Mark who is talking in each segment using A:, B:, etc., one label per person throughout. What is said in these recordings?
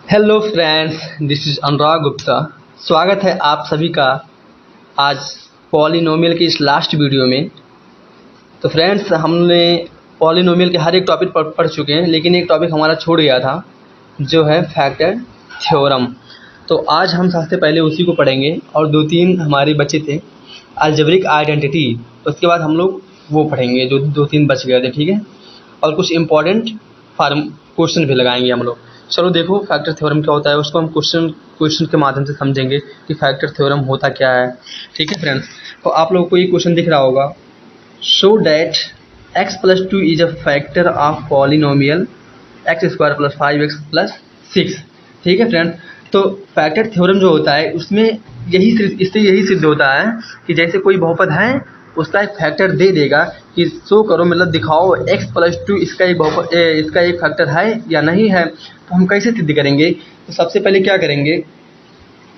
A: Hello friends, this is Anurag Gupta. स्वागत है आप सभी का आज पॉलिनोमियल की इस लास्ट वीडियो में। तो फ्रेंड्स, हमने पॉलिनोमियल के हर एक टॉपिक पढ़ चुके हैं, लेकिन एक टॉपिक हमारा छूट गया था जो है फैक्टर थ्योरम। तो आज हम सबसे पहले उसी को पढ़ेंगे और दो तीन हमारे बचे थे अलजेब्रिक आइडेंटिटी, उसके बाद हम लोग वो पढ़ेंगे जो दो तीन बच गए थे, ठीक है। और कुछ इंपॉर्टेंट फार्म क्वेश्चन भी लगाएंगे हम लोग। चलो देखो फैक्टर थ्योरम क्या होता है, उसको हम क्वेश्चन के माध्यम से समझेंगे कि फैक्टर थ्योरम होता क्या है, ठीक है फ्रेंड्स। तो आप लोगों को ये क्वेश्चन दिख रहा होगा, show that x+2 is a factor of polynomial x² + 5x + 6, ठीक है फ्रेंड्स। तो फैक्टर थ्योरम जो होता है उसमें यही सिद्ध होता है कि जैसे कोई बहुपद है उसका एक फैक्टर दे देगा कि शो करो, मतलब दिखाओ x+2 इसका एक फैक्टर है या नहीं है। तो हम कैसे सिद्ध करेंगे? तो सबसे पहले क्या करेंगे,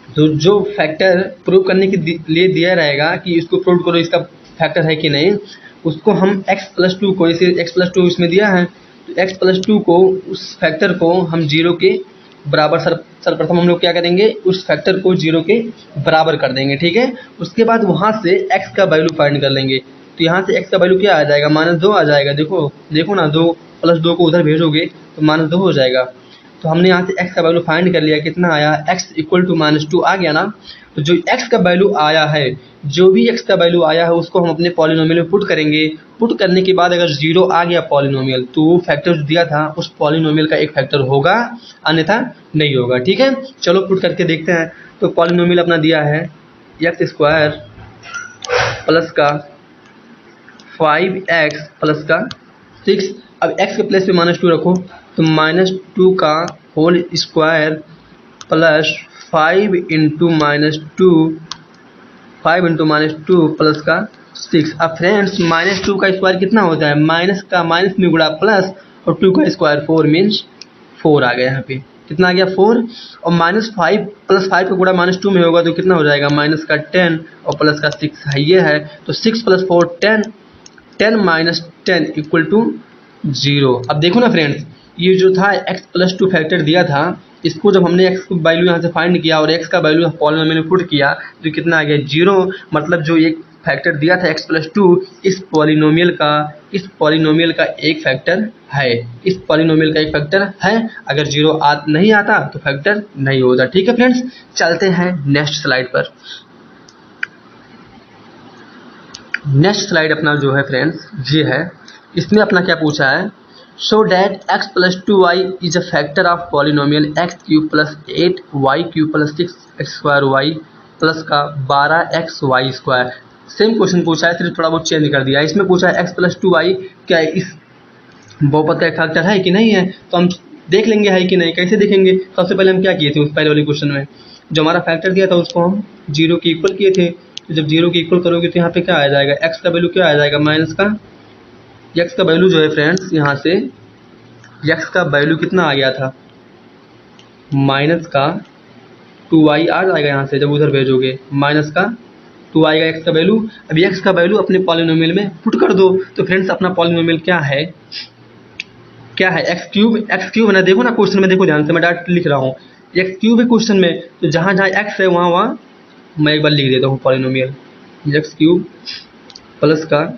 A: तो जो फैक्टर प्रूव करने के लिए दिया रहेगा कि इसको प्रूव करो इसका फैक्टर है कि नहीं, उसको हम x+2 को, इसे x+2 इसमें दिया है तो x+2 को, उस फैक्टर को हम जीरो के बराबर सर्वप्रथम हम लोग क्या करेंगे, उस फैक्टर को जीरो के बराबर कर देंगे, ठीक है। उसके बाद वहाँ से x का वैल्यू फाइंड कर लेंगे। तो यहाँ से x का वैल्यू क्या आ जाएगा, -2 आ जाएगा। देखो ना, 2 + 2 को उधर भेजोगे तो -2 हो जाएगा। तो हमने यहाँ से x का वैल्यू फाइंड कर लिया, कितना आया, x = -2 आ गया ना। तो जो x का वैल्यू आया है, जो भी x का वैल्यू आया है उसको हम अपने पॉलिनोमियल में पुट करेंगे। पुट करने के बाद अगर 0 आ गया पॉलिनोमियल, तो वो फैक्टर जो दिया था उस पॉलिनोमियल का एक फैक्टर होगा, अन्यथा नहीं होगा, ठीक है। चलो पुट करके देखते हैं। तो पॉलिनोमियल अपना दिया है x² प्लस का 5x प्लस का 6। अब x के प्लेस पे -2 रखो, तो -2 का whole square plus 5 into -2 plus का 6। अब फ्रेंड्स, -2 का स्क्वायर कितना होता है, माइनस का माइनस में गुणा प्लस, और 2 का स्क्वायर 4 मीन्स 4 आ गया। यहाँ पे कितना आ गया, 4। और -5 + 5 का गुणा -2 में होगा तो कितना हो जाएगा, माइनस का 10 और प्लस का 6 है, ये है। तो 6 + 4 10, 10 - 10 = 0। अब देखो ना फ्रेंड्स, ये जो था x+2 फैक्टर दिया था, इसको जब हमने x का वैल्यू यहाँ से फाइंड किया और x का वैल्यू पॉलिनोमियल में पुट किया तो कितना आ गया, 0। मतलब जो एक फैक्टर दिया था x+2, इस पॉलिनोमियल का एक फैक्टर है, इस पॉलिनोमियल का एक फैक्टर है। अगर 0 नहीं आता तो फैक्टर नहीं होता, ठीक है फ्रेंड्स। चलते हैं नेक्स्ट स्लाइड पर। नेक्स्ट स्लाइड अपना जो है फ्रेंड्स ये है, इसमें अपना क्या पूछा है, show that x+2y is a factor of polynomial x³ + 8y³ + 6x² plus का 12xy²। सेम क्वेश्चन पूछा है, सिर्फ थोड़ा बहुत चेंज कर दिया है। इसमें पूछा है x+2y क्या इस बहुपद का एक फैक्टर है कि नहीं है। तो हम देख लेंगे है कि नहीं। कैसे देखेंगे, सबसे पहले हम क्या किए थे उस पहले वाले क्वेश्चन में, जो हमारा फैक्टर दिया था उसको हम 0 के इक्वल किए थे। तो जब 0 के इक्वल करोगे तो यहाँ पे क्या आ जाएगा, x का वैल्यू क्या आ जाएगा, माइनस का x का वैल्यू जो है फ्रेंड्स, यहाँ से x का वैल्यू कितना आ गया था, माइनस का 2y आ जाएगा। यहाँ से जब उधर भेजोगे माइनस का 2 आएगा x का वैल्यू। अब x का वैल्यू अपने पॉलिनोमियल में पुट कर दो। तो फ्रेंड्स, अपना पॉलिनोमियल क्या है, x³ ना। देखो ना क्वेश्चन में, देखो ध्यान से, मैं डायरेक्ट लिख रहा हूँ, x³ है क्वेश्चन में। तो जहाँ जहाँ x है वहाँ मैं एक बार लिख देता हूँ पॉलिनोमियल, x³ प्लस का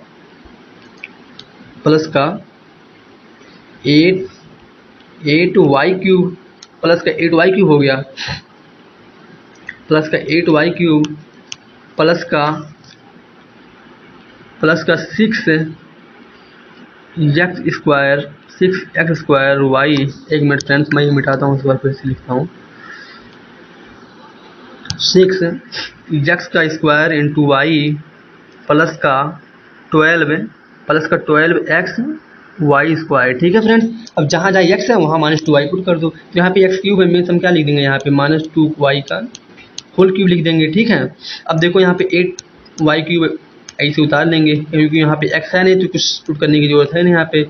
A: 8y³ प्लस का 8y³ हो गया, प्लस का 8y³ प्लस का 6x² एक मिनट फ्रेंड्स, मैं ये मिटाता हूँ, उस बार फिर से लिखता हूँ, 6x² इंटू y प्लस का 12x(y²), ठीक है फ्रेंड्स। अब जहाँ जहाँ x है वहाँ -2y पुट कर दो। तो यहाँ पे x³ है, मीन्स हम क्या लिख देंगे, यहाँ पे -2y का होल क्यूब लिख देंगे, ठीक है। अब देखो यहाँ पे 8y³ ऐसे उतार लेंगे, क्योंकि यहाँ पे x है नहीं तो कुछ पुट करने की जरूरत है नहीं यहाँ पे।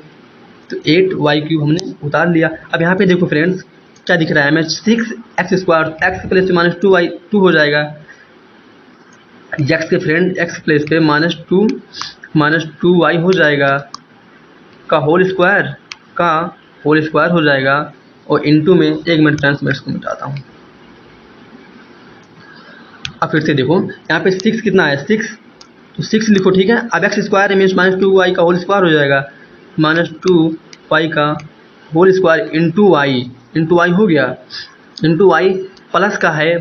A: तो 8y³ हमने उतार लिया। अब यहाँ पे देखो फ्रेंड्स क्या दिख रहा है, मैं 6x², x प्लेस पे -2 हो जाएगा, x प्लेस पे -2y हो जाएगा, का होल स्क्वायर हो जाएगा, और इंटू में, एक मिनट फ्रेंड्स मैं इसको मिटाता हूँ। अब फिर से देखो यहाँ पे 6 कितना है, 6, तो 6 लिखो, ठीक है। अब एक्स स्क्वायर मीन्स -2y का होल स्क्वायर हो जाएगा, -2y का होल स्क्वायर इंटू वाई हो गया, इंटू वाई प्लस का है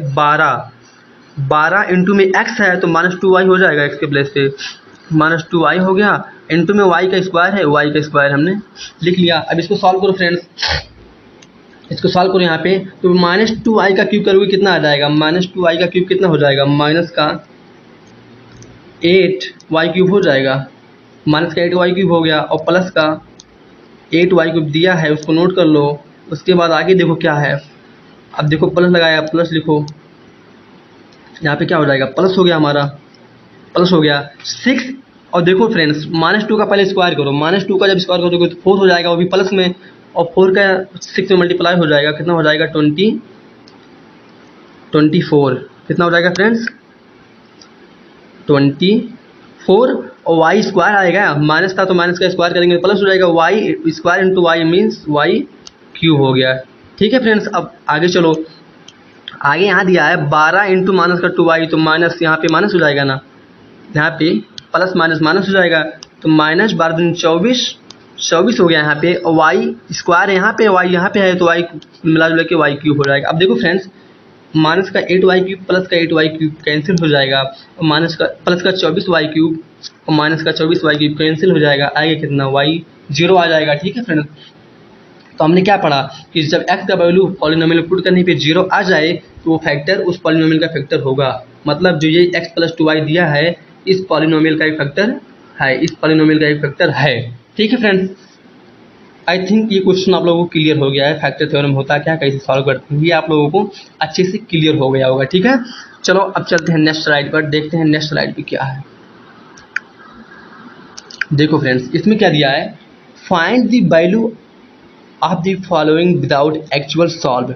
A: 12 इंटू में x है तो -2y हो जाएगा, x के प्लेस पे -2y हो गया, इंटू में y का स्क्वायर है, y का स्क्वायर हमने लिख लिया। अब इसको सॉल्व करो फ्रेंड्स, इसको सॉल्व करो यहाँ पे, तो -2y का क्यूब करोगे कितना आ जाएगा, -2y का क्यूब कितना हो जाएगा, माइनस का 8y क्यूब हो जाएगा, माइनस का 8y क्यूब हो गया, और प्लस का 8y क्यूब दिया है उसको नोट कर लो। उसके बाद आगे देखो क्या है, अब देखो प्लस लगाया, प्लस लिखो, यहाँ पे क्या हो जाएगा, प्लस हो गया, हमारा प्लस हो गया 6। और देखो फ्रेंड्स -2 का पहले स्क्वायर करो, -2 का जब स्क्वायर करोगे तो 4 हो जाएगा, वो भी प्लस में, और 4 का 6 में मल्टीप्लाई हो जाएगा, कितना हो जाएगा 24, कितना हो जाएगा फ्रेंड्स 24, और वाई स्क्वायर आएगा, माइनस था तो माइनस का स्क्वायर करेंगे प्लस हो जाएगा, y square into y means y cube हो गया, ठीक है फ्रेंड्स। अब आगे चलो, आगे यहाँ दिया है 12 इंटू माइनस का 2y, तो माइनस यहाँ पे माइनस हो जाएगा ना, यहाँ पे प्लस माइनस माइनस हो जाएगा, तो माइनस 12 दूनी 24 हो गया यहाँ पे, और वाई स्क्वायर यहाँ पे, वाई यहाँ पे है, तो वाई मिला जुला के वाई क्यूब हो जाएगा। अब देखो फ्रेंड्स माइनस का 8y क्यूब प्लस का 8y क्यूब कैंसिल हो जाएगा, और माइनस का प्लस का 24y क्यूब और माइनस का 24y क्यूब कैंसिल हो जाएगा, आगे कितना y 0 आ जाएगा, ठीक है फ्रेंड्स। तो हमने क्या पढ़ा कि जब x का वैल्यू पॉलिनोमियल पुट करने पे 0 आ जाए तो वो फैक्टर उस पॉलिनोमियल का फैक्टर होगा, मतलब जो ये x + 2y दिया है इस पॉलिनोमियल का एक फैक्टर है, इस पॉलिनोमियल का एक फैक्टर है, ठीक है फ्रेंड्स। आई थिंक ये क्वेश्चन आप लोगों को क्लियर हो गया है, फैक्टर थ्योरम होता क्या, कैसे सॉल्व करते हैं, ये आप लोगों को अच्छे से क्लियर हो गया होगा, ठीक है। चलो अब चलते हैं नेक्स्ट स्लाइड पर, देखते हैं नेक्स्ट स्लाइड पे क्या है। देखो फ्रेंड्स इसमें क्या दिया है, find the value of the following without actual solve,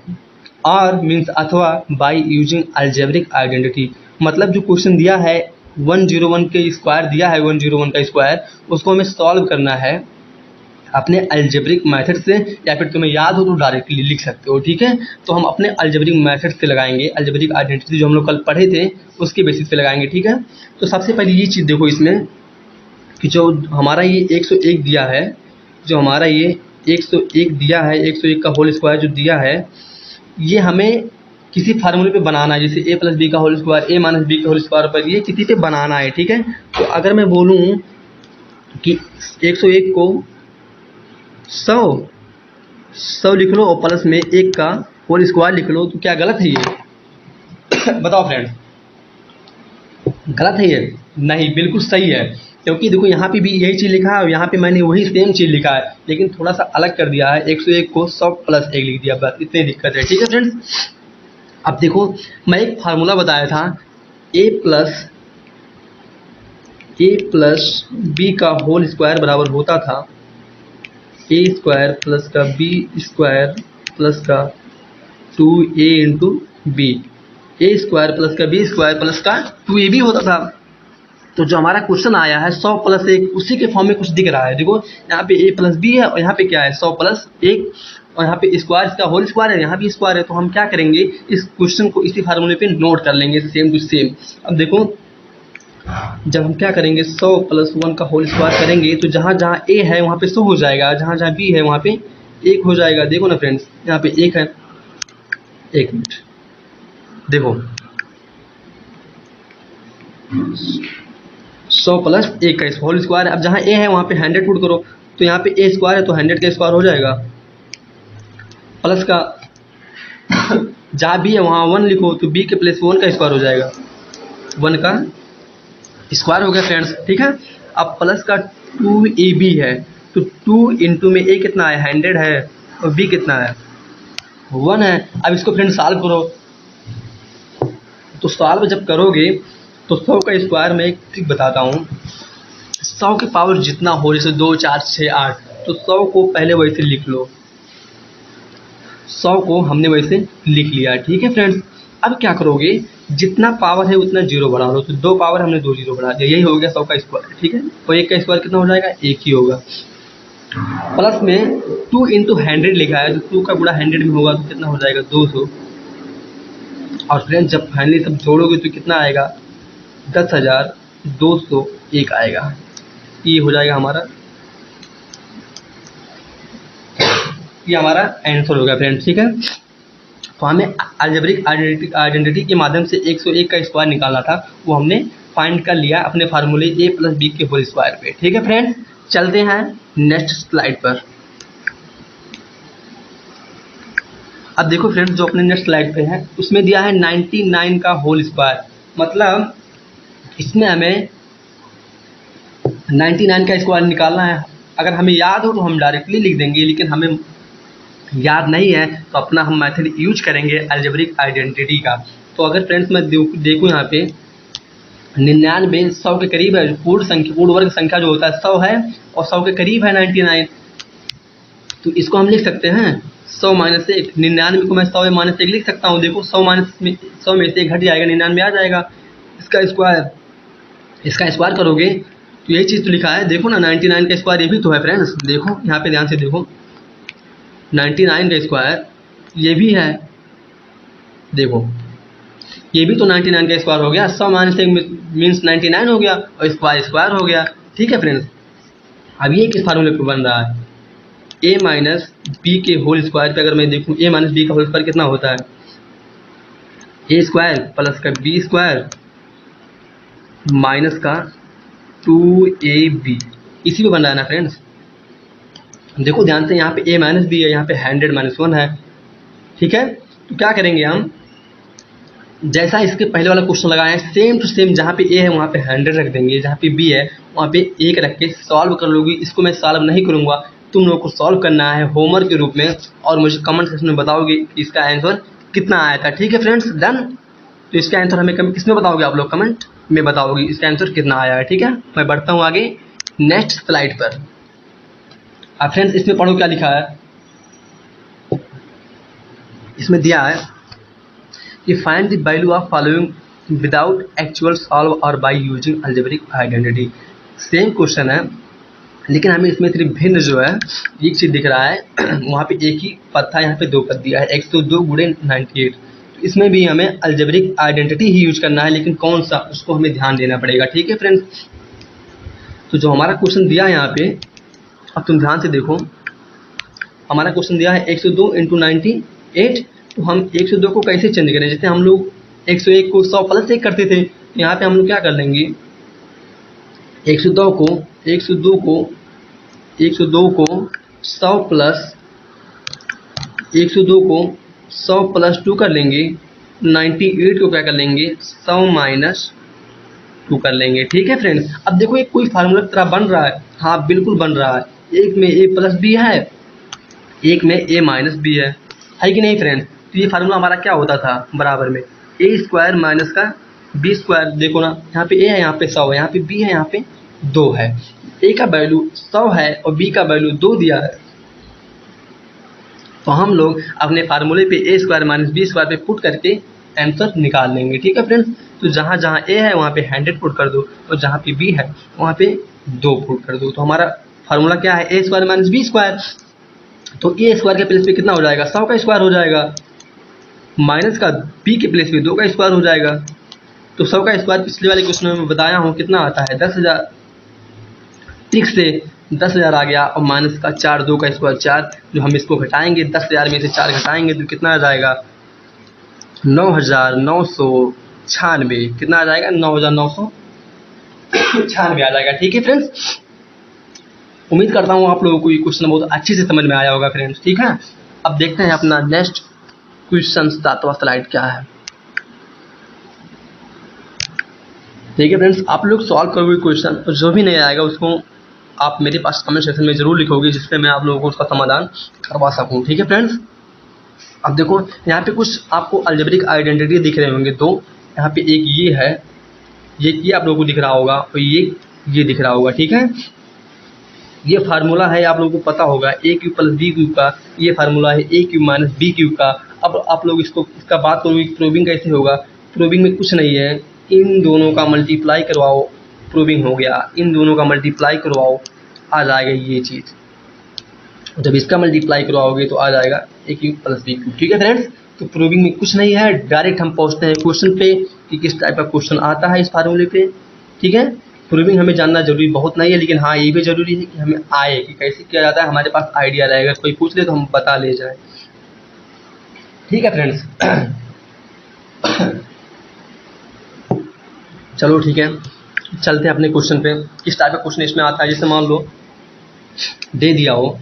A: और मीन्स अथवा बाय यूजिंग अलजेब्रिक आइडेंटिटी, मतलब जो क्वेश्चन दिया है 101 के स्क्वायर दिया है, 101 का स्क्वायर उसको हमें सॉल्व करना है अपने अलजेब्रिक मेथड से, या फिर तुम्हें याद हो तो डायरेक्टली लिख सकते हो, ठीक है। तो हम अपने अलजेब्रिक मेथड से लगाएंगे, अलजेब्रिक आइडेंटिटी जो हम लोग कल पढ़े थे उसके बेसिस पे लगाएंगे, ठीक है। तो सबसे पहले ये चीज़ देखो इसमें कि जो हमारा ये 101 दिया है, जो हमारा ये 101 दिया है, 101 का होल स्क्वायर जो दिया है, ये हमें किसी फार्मूले पे बनाना है, जैसे a + b का होल स्क्वायर, a - b का होल स्क्वायर पर ये किसी पे बनाना है, ठीक है। तो अगर मैं बोलूँ कि 101 को 100 लिख लो और प्लस में 1 का होल स्क्वायर लिख लो, तो क्या गलत है ये बताओ फ्रेंड्स, गलत है ये? नहीं, बिल्कुल सही है, क्योंकि देखो यहाँ पे भी यही चीज़ लिखा है और यहाँ पे मैंने वही सेम चीज़ लिखा है, लेकिन थोड़ा सा अलग कर दिया है, 101 को 100 + 1 लिख दिया, बस इतनी दिक्कत है, ठीक है फ्रेंड्स। अब देखो मैं एक फार्मूला बताया था, a + b का होल स्क्वायर बराबर होता था a² + का b² प्लस का 2a × b, a² + का b² प्लस का 2ab होता था। तो जो हमारा क्वेश्चन आया है 100 + 1 उसी के फॉर्म में कुछ दिख रहा है, देखो यहाँ पे a + b है और यहाँ पे क्या है 100 + 1, और यहाँ पे स्क्वायर इसका होल स्क्वायर है, यहाँ भी स्क्वायर है, तो हम क्या करेंगे इस क्वेश्चन को इसी फार्मूले पे नोट कर लेंगे सेम टू सेम। अब देखो जब हम क्या करेंगे 100 + 1 का होल स्क्वायर करेंगे तो जहाँ जहाँ a है वहाँ पे 100 हो जाएगा, जहाँ जहाँ b है वहाँ पे 1 हो जाएगा। देखो ना फ्रेंड्स यहाँ पे 1 है, एक मिनट देखो 100 + 1 का होल स्क्वायर है, अब जहाँ a है वहाँ पे 100 पुट करो, तो यहाँ पे a² है तो 100 का स्क्वायर हो जाएगा, प्लस का जहाँ b है वहाँ 1 लिखो तो b के प्लेस 1 का स्क्वायर हो जाएगा, 1 का स्क्वायर हो गया फ्रेंड्स, ठीक है। अब प्लस का 2ab है, तो 2 इंटू में a कितना है 100 है और b कितना है 1 है। अब इसको फ्रेंड्स सॉल्व करो, तो सॉल्व जब करोगे तो 100 का स्क्वायर में एक ट्रिक बताता हूँ, 100 की पावर जितना हो, जैसे 2 4 6 8, तो 100 को पहले वैसे लिख लो, 100 को हमने वैसे लिख लिया, ठीक है फ्रेंड्स। अब क्या करोगे जितना पावर है उतना 0 बढ़ा लो, तो 2 पावर हमने 2 0 बढ़ा दिया, यही हो गया 100 का स्क्वायर, ठीक है। तो 1 का स्क्वायर कितना हो जाएगा 1 ही होगा। प्लस में 2 इंटू 100 लिखा है, तो 2 का गुणा 100 में होगा तो कितना हो जाएगा 200। और फ्रेंड्स जब फाइनली सब जोड़ोगे तो कितना आएगा 10,201 आएगा। ये हो जाएगा हमारा, ये हमारा आंसर होगा फ्रेंड्स। ठीक है, तो हमें अलजेब्रिक आइडेंटिटी के माध्यम से 101 का स्क्वायर निकालना था, वो हमने फाइंड कर लिया अपने फार्मूले a + b के होल स्क्वायर पे। ठीक है फ्रेंड्स, चलते हैं नेक्स्ट स्लाइड पर। अब देखो फ्रेंड्स, जो अपने नेक्स्ट स्लाइड पे है उसमें दिया है 99 का होल स्क्वायर, मतलब इसमें हमें 99 का स्क्वायर निकालना है। अगर हमें याद हो तो हम डायरेक्टली लिख देंगे, लेकिन हमें याद नहीं है तो अपना हम मेथड यूज करेंगे अलजेब्रिक आइडेंटिटी का। तो अगर फ्रेंड्स मैं देखूँ यहाँ पे 99 100 के करीब है, पूर्ण वर्ग संख्या जो होता है 100 है और 100 के करीब है 99, तो इसको हम लिख सकते हैं 100 - 1। 99 को मैं 100 में -1 लिख सकता हूँ। देखो 100 में से 1 घट जाएगा, 99 आ जाएगा। इसका स्क्वायर करोगे तो यही चीज़ तो लिखा है, देखो ना 99 का स्क्वायर ये भी तो है फ्रेंड्स। देखो यहाँ पे ध्यान से देखो, 99 का स्क्वायर ये भी है, देखो ये भी तो 99 का स्क्वायर हो गया। 100 - 1 मीन्स 99 हो गया और स्क्वायर हो गया। ठीक है फ्रेंड्स, अब ये किस फार्मूले पे बन रहा है, a - b के होल स्क्वायर पे अगर मैं देखूँ a - b का होल स्क्वायर कितना होता है, a स्क्वायर प्लस का b स्क्वायर माइनस का 2ab, इसी पे बन रहा है ना फ्रेंड्स। देखो ध्यान से, यहाँ पे a - b है, यहाँ पे 100 - 1 है। ठीक है, तो क्या करेंगे हम, जैसा इसके पहले वाला क्वेश्चन लगाए सेम टू सेम, जहाँ पे a है वहाँ पे 100 रख देंगे, जहाँ पे b है वहाँ पे 1 रख के सॉल्व कर लोगी। इसको मैं सॉल्व नहीं करूँगा, तुम लोगों को सॉल्व करना है होमवर्क के रूप में, और मुझे कमेंट सेक्शन में बताओगे कि इसका आंसर कितना आया था। ठीक है फ्रेंड्स, डन। तो इसका आंसर हमें किसमें बताओगे आप लोग, कमेंट में बताओगे इसका आंसर कितना आया है। ठीक है, मैं बढ़ता हूँ आगे नेक्स्ट स्लाइड पर। अब फ्रेंड्स इसमें पढ़ो क्या लिखा है, इसमें दिया है कि find the value of following without actual solve और by using algebraic identity. Same question है, लेकिन हमें इसमें सिर्फ भिन्न जो है एक चीज़ दिख रहा है, वहाँ पे एक ही पद था, यहाँ पे 2 पद दिया है, 102 गुणे 98। तो इसमें भी हमें अलजेब्रिक आइडेंटिटी ही यूज करना है, लेकिन कौन सा उसको हमें ध्यान देना पड़ेगा। ठीक है फ्रेंड्स, तो जो हमारा क्वेश्चन दिया है यहाँ पे, अब तुम ध्यान से देखो, हमारा क्वेश्चन दिया है 102 × 98। तो हम 102 को कैसे चेंज करें, जैसे हम लोग 101 को 100 + 1 करते थे, यहाँ पे हम लोग क्या कर लेंगे, 102 को 100 + 2 कर लेंगे, 98 को क्या कर लेंगे 100 - 2 कर लेंगे। ठीक है फ्रेंड्स, अब देखो एक कोई फार्मूला की तरह बन रहा है, हाँ बिल्कुल बन रहा है। एक में a + b है, एक में a - b है कि नहीं फ्रेंड्स। तो ये फार्मूला हमारा क्या होता था, बराबर में a² - का b²। देखो ना, यहाँ पे a है, यहाँ पे 100 है, यहाँ पे b है, यहाँ पे 2 है। a का वैल्यू 100 है और b का वैल्यू 2 दिया है, तो हम लोग अपने फार्मूले पे a² - b² पे पुट करके आंसर निकाल लेंगे। ठीक है फ्रेंड्स, तो जहाँ जहाँ a है वहाँ पे 100 पुट कर दो और जहाँ पे b है वहाँ पे 2 पुट कर दो। तो हमारा फार्मूला क्या है, a² - b²। तो a² के प्लेस पे कितना हो जाएगा, 100 का स्क्वायर हो जाएगा, माइनस का b के प्लेस पे 2 का स्क्वायर हो जाएगा। तो 100 का स्क्वायर पिछले वाले क्वेश्चन में बताया हूँ कितना आता है 10,000। ठीक से 10,000 आ गया, और माइनस का 4, 2 का स्क्वायर 4, जो हम इसको घटाएंगे 10,000 में से 4 घटाएंगे तो कितना आ जाएगा 9,996। कितना आ जाएगा 9,996 आ जाएगा। ठीक है फ्रेंड्स, उम्मीद करता हूँ आप लोगों को ये क्वेश्चन बहुत अच्छे से समझ में आया होगा फ्रेंड्स। ठीक है, अब देखते हैं अपना नेक्स्ट क्वेश्चन 7वां स्लाइड क्या है। ठीक है फ्रेंड्स, आप लोग सॉल्व करोगे क्वेश्चन, और जो भी नहीं आएगा उसको आप मेरे पास कमेंट सेक्शन में जरूर लिखोगे, जिसपे मैं आप लोगों को उसका समाधान करवा सकूं। ठीक है फ्रेंड्स, अब देखो यहाँ पे कुछ आपको अलजेब्रिक आइडेंटिटी दिख रहे होंगे दो। यहाँ पे एक ये है, ये आप लोगों को दिख रहा होगा, और ये दिख रहा होगा। ठीक है, ये फार्मूला है, आप लोगों को पता होगा a³ + b³ का। ये फार्मूला है a³ - b³ का। अब आप लोग इसका बात करोगे प्रूविंग कैसे होगा। प्रूविंग में कुछ नहीं है, इन दोनों का मल्टीप्लाई करवाओ, प्रूविंग हो गया। इन दोनों का मल्टीप्लाई करवाओ, आ जाएगा ये चीज़। जब इसका मल्टीप्लाई करवाओगे तो आ जाएगा ए क्यूब प्लस बी क्यूब। ठीक है फ्रेंड्स, तो प्रूविंग में कुछ नहीं है, डायरेक्ट हम पहुंचते हैं क्वेश्चन पे कि किस टाइप का क्वेश्चन आता है इस फार्मूले पे। ठीक है, प्रूविंग हमें जानना जरूरी बहुत नहीं है, लेकिन हाँ ये भी जरूरी है कि हमें आए कि कैसे किया जाता है, हमारे पास आइडिया रहे, अगर कोई पूछ ले तो हम बता ले जाए। ठीक है फ्रेंड्स, चलो ठीक है, चलते हैं अपने क्वेश्चन पे। किस टाइप का क्वेश्चन इसमें आता है, जैसे मान लो दे दिया हो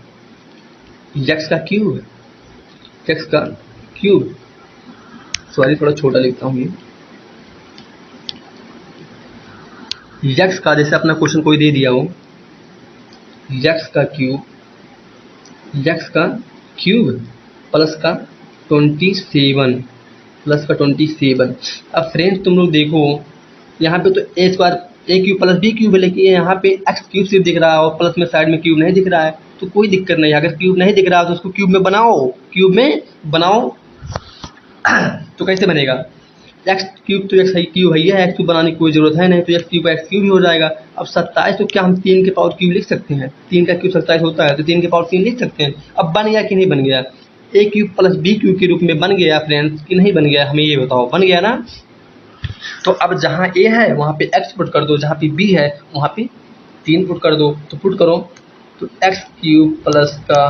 A: x का क्यूब, x का क्यूब, सॉरी थोड़ा छोटा लिखता हूँ ये, x का जैसे अपना क्वेश्चन कोई दे दिया हो x का क्यूब, x का क्यूब प्लस का 27 प्लस का 27। अब फ्रेंड्स तुम लोग देखो यहाँ पे तो ए स्क्वायर ए क्यूब प्लस बी क्यूब है, लेकिन यहाँ पे एक्स क्यूब सिर्फ दिख रहा है और प्लस में साइड में क्यूब नहीं दिख रहा है, तो कोई दिक्कत नहीं है। अगर क्यूब नहीं दिख रहा है तो उसको क्यूब में बनाओ, क्यूब में बनाओ। तो कैसे बनेगा, एक्स क्यूब तो एक्स क्यूब है, एक्स क्यूब बनाने की कोई जरूरत है नहीं, तो एक्स क्यूब ही हो जाएगा। अब 27 तो क्या हम 3 के पावर क्यूब लिख सकते हैं, 3 का क्यूब 27 होता है, तो 3 के पावर 3 लिख सकते हैं। अब बन गया कि नहीं बन गया, ए क्यूब प्लस बी क्यूब के रूप में बन गया फ्रेंड्स कि नहीं बन गया, हमें ये बताओ, बन गया ना। तो अब जहाँ ए है वहाँ पे x पुट कर दो, जहाँ पे b है वहाँ पे 3 पुट कर दो, तो पुट करो तो x क्यूब प्लस का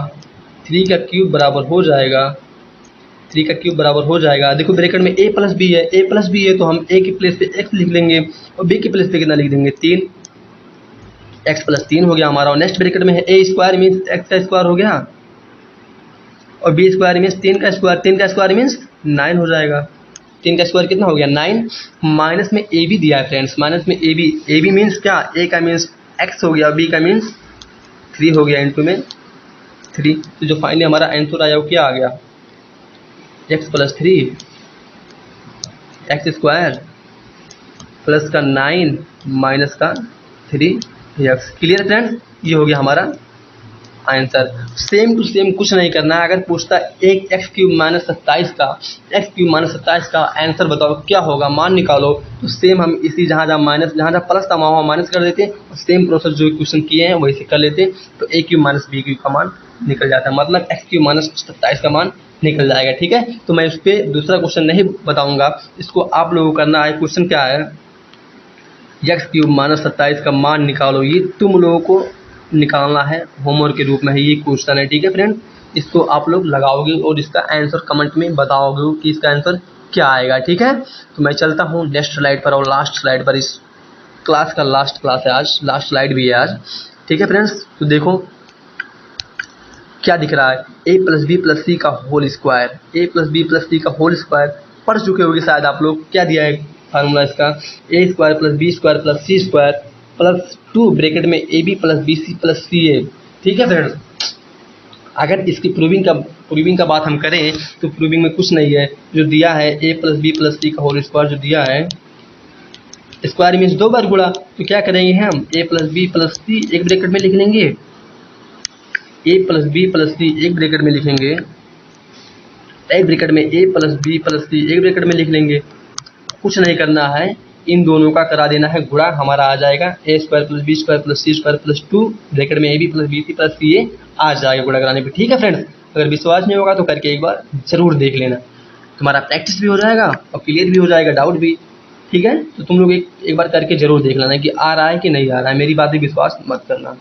A: 3 का क्यूब बराबर हो जाएगा, 3 का क्यूब बराबर हो जाएगा। देखो ब्रैकेट में a प्लस बी है, a प्लस बी है तो हम a के प्लेस पे x लिख लेंगे और b के प्लेस पे कितना लिख देंगे 3, x प्लस 3 हो गया हमारा। और नेक्स्ट ब्रैकेट में है a स्क्वायर मीन्स x का स्क्वायर हो गया और b स्क्वायर मीन्स 3 का स्क्वायर, 3 का स्क्वायर मीन्स 9 हो जाएगा। 3 का स्क्वायर कितना हो गया 9, माइनस में ए बी दिया है फ्रेंड्स, माइनस में ए बी मीन्स क्या, ए का मीन्स x हो गया, बी का मीन्स 3 हो गया, इनटू में 3। तो जो फाइनली हमारा आंसर आया वो क्या आ गया, x plus 3 x square plus का 9 माइनस का 3x। क्लियर फ्रेंड्स, ये हो गया हमारा आंसर। सेम टू सेम कुछ नहीं करना है। अगर पूछता एक एक्स क्यूब माइनस 27 का, एक्स क्यूब माइनस 27 का आंसर बताओ क्या होगा, मान निकालो, तो सेम हम इसी जहाँ जहाँ माइनस, जहाँ जहाँ प्लस था वहाँ माइनस कर देते और सेम प्रोसेस जो क्वेश्चन किए हैं वैसे कर लेते, तो ए क्यूब माइनस बी क्यूब का मान निकल जाता है, मतलब एक्स क्यूब माइनस 27 का मान निकल जाएगा। ठीक है, तो मैं उस पर दूसरा क्वेश्चन नहीं बताऊँगा, इसको आप लोगों को करना है। क्वेश्चन क्या है, एक्स क्यूब माइनस 27 का मान निकालो, ये तुम लोगों को निकालना है, होमवर्क के रूप में है ये क्वेश्चन है। ठीक है फ्रेंड, इसको आप लोग लगाओगे और इसका आंसर कमेंट में बताओगे कि इसका आंसर क्या आएगा। ठीक है, तो मैं चलता हूँ नेक्स्ट स्लाइड पर और लास्ट स्लाइड पर, इस क्लास का लास्ट क्लास है आज, लास्ट स्लाइड भी है आज। ठीक है फ्रेंड्स, तो देखो क्या दिख रहा है, a plus b plus c का होल स्क्वायर, ए प्लस बी प्लस सी का होल स्क्वायर पढ़ चुके होगे शायद आप लोग। क्या दिया है फार्मूला इसका, A square plus B square plus C square plus 2 bracket में A B plus B C plus C A. ठीक है फ्रेंड्स, अगर इसकी प्रूविंग का बात हम करें तो प्रूविंग में कुछ नहीं है, जो दिया है a plus b plus c का होल स्क्वायर जो दिया है, स्क्वायर मीन्स 2 बार गुणा, तो क्या करेंगे हम ए प्लस बी प्लस सी एक ब्रैकेट में लिख लेंगे, ए प्लस बी प्लस सी एक ब्रैकेट में लिखेंगे, एक ब्रैकेट में ए प्लस बी प्लस सी एक ब्रैकेट में लिख लेंगे। कुछ नहीं करना है, इन दोनों का करा देना है गुणा, हमारा आ जाएगा A square plus B square plus C square plus 2 bracket में A B plus B C plus C A आ जाएगा गुणा कराने पे। ठीक है फ्रेंड्स, अगर विश्वास नहीं होगा तो करके एक बार जरूर देख लेना, तुम्हारा प्रैक्टिस भी हो जाएगा और क्लियर भी हो जाएगा, डाउट भी। ठीक है, तो तुम लोग एक बार करके जरूर देख लेना कि आ रहा है कि नहीं आ रहा है, मेरी बात भी विश्वास मत करना।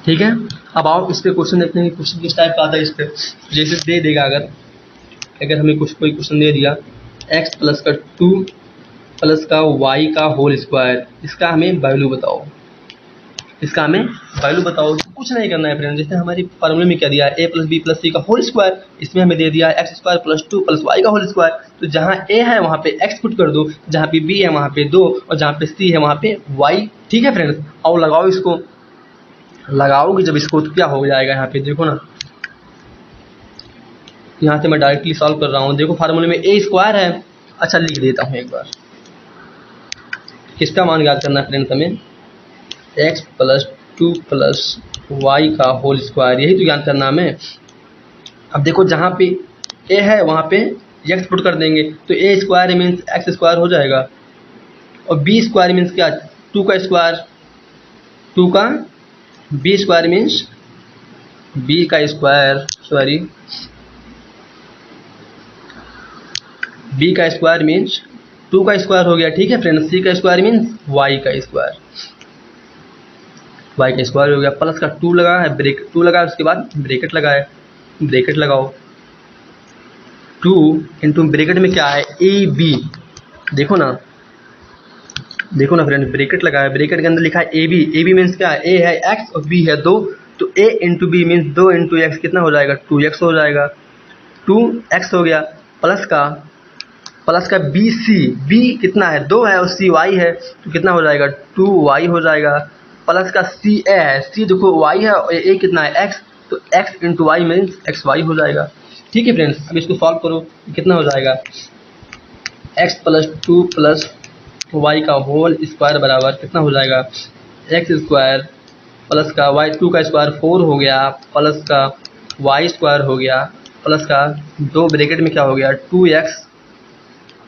A: ठीक है, अब आओ इस पे क्वेश्चन देखते हैं, क्वेश्चन किस टाइप का आता है इस पे। जैसे दे देगा, अगर हमें कोई क्वेश्चन दे दिया x प्लस का 2 प्लस का y का होल स्क्वायर, इसका हमें वैल्यू बताओ, इसका हमें वैल्यू बताओ। कुछ नहीं करना है फ्रेंड, जैसे हमारी फार्मूले में क्या दिया है, a plus b plus c का होल स्क्वायर, इसमें हमें दे दिया है x square plus 2 plus y का होल स्क्वायर, तो जहाँ ए है वहाँ पे x पुट कर दो, जहाँ पे b है वहाँ पे 2 और जहाँ पे c है वहाँ पे y। ठीक है फ्रेंड्स, और लगाओ इसको, लगाओगे जब इसको तो क्या हो जाएगा, यहाँ पे देखो ना, यहाँ से मैं डायरेक्टली सॉल्व कर रहा हूँ। देखो फार्मूले में ए स्क्वायर है, अच्छा लिख देता हूँ एक बार, किसका मान याद करना है फ्रेंड्स हमें, x प्लस 2 प्लस वाई का होल स्क्वायर, यही तो याद करना हमें। अब देखो जहाँ पे a है वहाँ पे x पुट कर देंगे, तो a square means x square हो जाएगा और b स्क्वायर मीन्स क्या, 2 का स्क्वायर, 2 का बी स्क्वायर मीन्स बी का स्क्वायर, सॉरी बी का स्क्वायर मीन्स 2 का स्क्वायर हो गया, ठीक है फ्रेंड्स। सी का स्क्वायर मीन्स वाई का स्क्वायर, वाई का स्क्वायर हो गया, प्लस का 2 लगा है, ब्रेक 2 लगा है, उसके बाद ब्रेकेट लगाए, ब्रेकेट लगाओ 2 इंटू ब्रेकेट में क्या है ए बी, देखो ना फ्रेंड, ब्रेकेट लगाया, ब्रेकेट के अंदर लिखा है ए बी मीन्स क्या है, ए है एक्स और बी है 2, तो A into B means 2 into X कितना हो जाएगा 2x हो जाएगा, 2x हो गया, प्लस का बी सी, बी कितना है 2 है और सी वाई है, तो कितना हो जाएगा 2y हो जाएगा, प्लस का सी ए है, सी देखो y है और ए कितना है x, तो x into y means xy हो जाएगा, ठीक है फ्रेंड्स। अब इसको सॉल्व करो, कितना हो जाएगा x प्लस 2 प्लस वाई का होल स्क्वायर बराबर कितना हो जाएगा एक्स स्क्वायर प्लस का वाई 2 का स्क्वायर 4 हो गया, प्लस का वाई स्क्वायर हो गया, प्लस का 2 ब्रैकेट में क्या हो गया 2x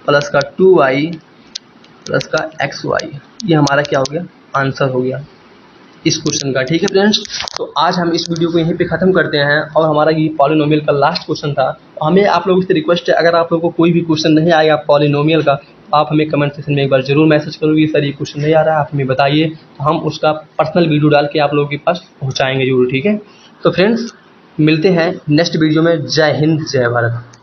A: प्लस का 2y प्लस का xy, ये हमारा क्या हो गया आंसर हो गया इस क्वेश्चन का, ठीक है फ्रेंड्स। तो आज हम इस वीडियो को यहीं पे ख़त्म करते हैं और हमारा ये पॉलिनोमियल का लास्ट क्वेश्चन था। हमें आप लोगों से रिक्वेस्ट है, अगर आप लोगों को कोई भी क्वेश्चन नहीं आएगा पॉलिनोमियल का, तो आप हमें कमेंट सेक्शन में एक बार जरूर मैसेज करोगे, सर ये क्वेश्चन नहीं आ रहा है आप हमें बताइए, तो हम उसका पर्सनल वीडियो डाल के आप लोगों के पास पहुँचाएँगे जरूर, ठीक है। तो फ्रेंड्स मिलते हैं नेक्स्ट वीडियो में, जय हिंद जय भारत।